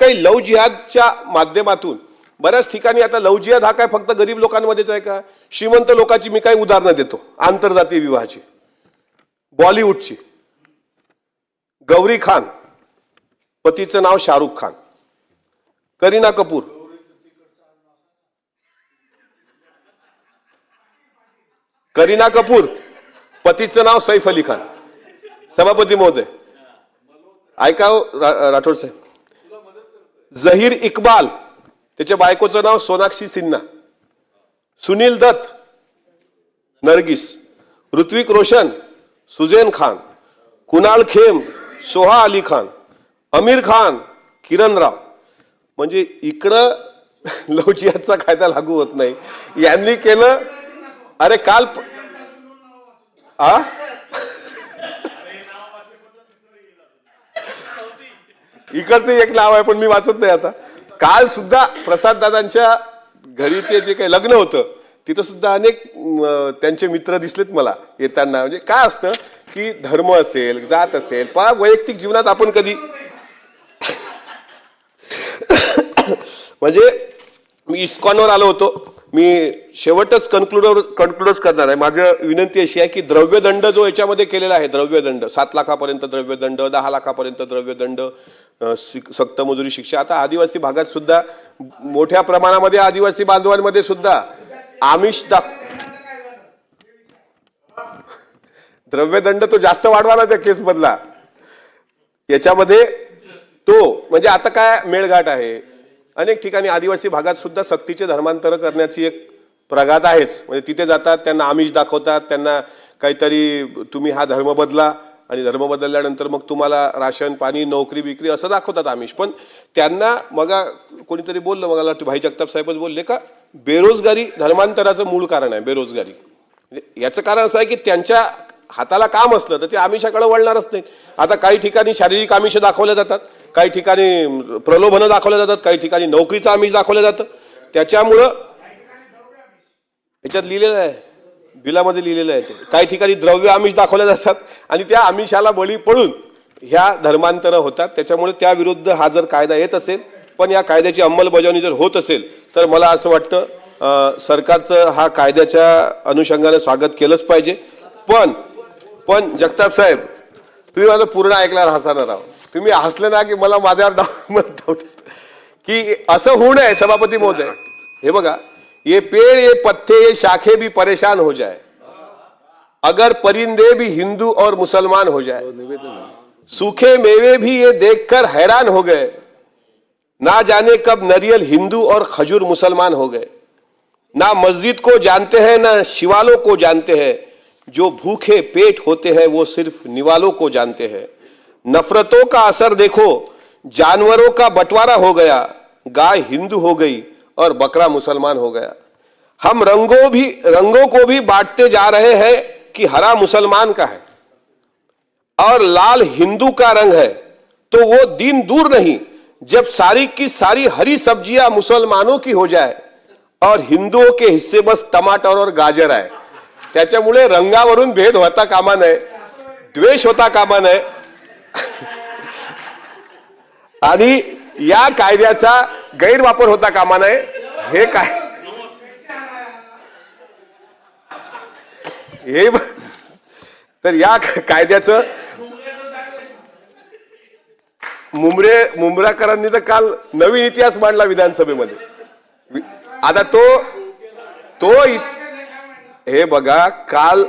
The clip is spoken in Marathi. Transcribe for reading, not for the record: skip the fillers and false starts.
काही लव जिहादच्या माध्यमातून बऱ्याच ठिकाणी आता लव जिहाद हा काय फक्त गरीब लोकांमध्येच आहे का? श्रीमंत लोकांची मी काही उदाहरणं देतो. आंतरजातीय विवाहाची, बॉलिवूडची. गौरी खान, पतीचं नाव शाहरुख खान. करीना कपूर, करीना कपूर, पतीचं नाव सैफ अली खान. सभापती महोदय ऐका हो, राठोड साहेब. जहीर इक्बाल, त्याच्या बायकोचं नाव सोनाक्षी सिन्हा. सुनील दत्त, नरगिस. ऋत्विक रोशन, सुजैन खान. कुणाल खेम, सोहा अली खान. आमिर खान, किरण राव. म्हणजे इकडं लव जिहादचा कायदा लागू होत नाही, यांनी केलं. अरे काल इकडचं एक नाव आहे पण मी वाचत नाही आता. काल सुद्धा प्रसाद दादांच्या घरी ते जे काही लग्न होतं तिथं सुद्धा अनेक त्यांचे मित्र दिसलेत मला येताना. म्हणजे काय असतं की धर्म असेल, जात असेल, पण वैयक्तिक जीवनात आपण कधी म्हणजे मी इस्कॉनवर आलो होतो. मी शेवटच कन्क्लूडच करणार आहे. माझी विनंती अशी आहे की द्रव्यदंड जो याच्यामध्ये केलेला आहे, द्रव्यदंड 7 लाखापर्यंत द्रव्यदंड, 10 लाखापर्यंत द्रव्यदंड, सक्त मजुरी शिक्षा. आता आदिवासी भागात सुद्धा मोठ्या प्रमाणामध्ये आदिवासी बांधवांमध्ये सुद्धा आमिष द्रव्यदंड तो जास्त वाढवाला त्या केस मधला. याच्यामध्ये तो म्हणजे आता काय मेळघाट आहे, अनेक ठिकाणी आदिवासी भागात सुद्धा सक्तीचे धर्मांतर करण्याची एक प्रघात आहेच. म्हणजे तिथे जातात, त्यांना आमिष दाखवतात, त्यांना काहीतरी तुम्ही हा धर्म बदला आणि धर्म बदलल्यानंतर मग तुम्हाला राशन पाणी नोकरी बिकरी असं दाखवतात आमिष. पण त्यांना मग कोणीतरी बोललं, मग भाई जगताप साहेबच बोलले का बेरोजगारी धर्मांतराचं मूळ कारण आहे. बेरोजगारी याचं कारण असं आहे की त्यांच्या हाताला काम असलं तर ते आमिषाकडे वळणारच नाही. आता काही ठिकाणी शारीरिक आमिष दाखवल्या जातात, काही ठिकाणी प्रलोभनं दाखवल्या जातात, काही ठिकाणी नोकरीचं आमिष दाखवलं जातं. त्याच्यामुळं याच्यात लिहिलेलं आहे, बिलामध्ये लिहिलेलं आहे, ते काही ठिकाणी द्रव्य आमिष दाखवल्या जातात आणि त्या आमिषाला बळी पडून ह्या धर्मांतरं होतात. त्याच्यामुळे त्याविरुद्ध हा जर कायदा येत असेल, पण या कायद्याची अंमलबजावणी जर होत असेल तर मला असं वाटतं सरकारचं हा कायद्याच्या अनुषंगाने स्वागत केलंच पाहिजे. पण जगताप साहेब, तुम्ही माझं पूर्ण ऐकल्यावर हसणार आहोत. तुम्ही हसले ना की मला माझ्यावर की असं होऊ नये. सभापती महोदय हे बघा, ये पेड़ ये पत्ते ये शाखे भी परेशान हो जाए, अगर परिंदे भी हिंदू और मुसलमान हो जाए, सूखे मेवे भी ये देखकर हैरान हो गए, ना जाने कब नारियल हिंदू और खजूर मुसलमान हो गए, ना मस्जिद को जानते हैं ना शिवालों को जानते हैं, जो भूखे पेट होते हैं वो सिर्फ निवालों को जानते हैं, नफरतों का असर देखो, जानवरों का बंटवारा हो गया, गाय हिंदू हो गई और बकरा मुसलमान हो गया, हम रंगों को भी बांटते जा रहे हैं कि हरा मुसलमान का है और लाल हिंदू का रंग है, तो वो दिन दूर नहीं जब सारी की सारी हरी सब्जियां मुसलमानों की हो जाए और हिंदुओं के हिस्से बस टमाटर और गाजर आहे. त्याच्यामुळे रंगावरून भेद होता कामा नये, द्वेष होता कामा नये आणि या कायद्याचा गैरवापर होता कामा नये. हे काय हे तर या कायद्याचं मुंब्राकरांनी तर काल नवीन इतिहास मांडला विधानसभेमध्ये. आता तो हे बघा काल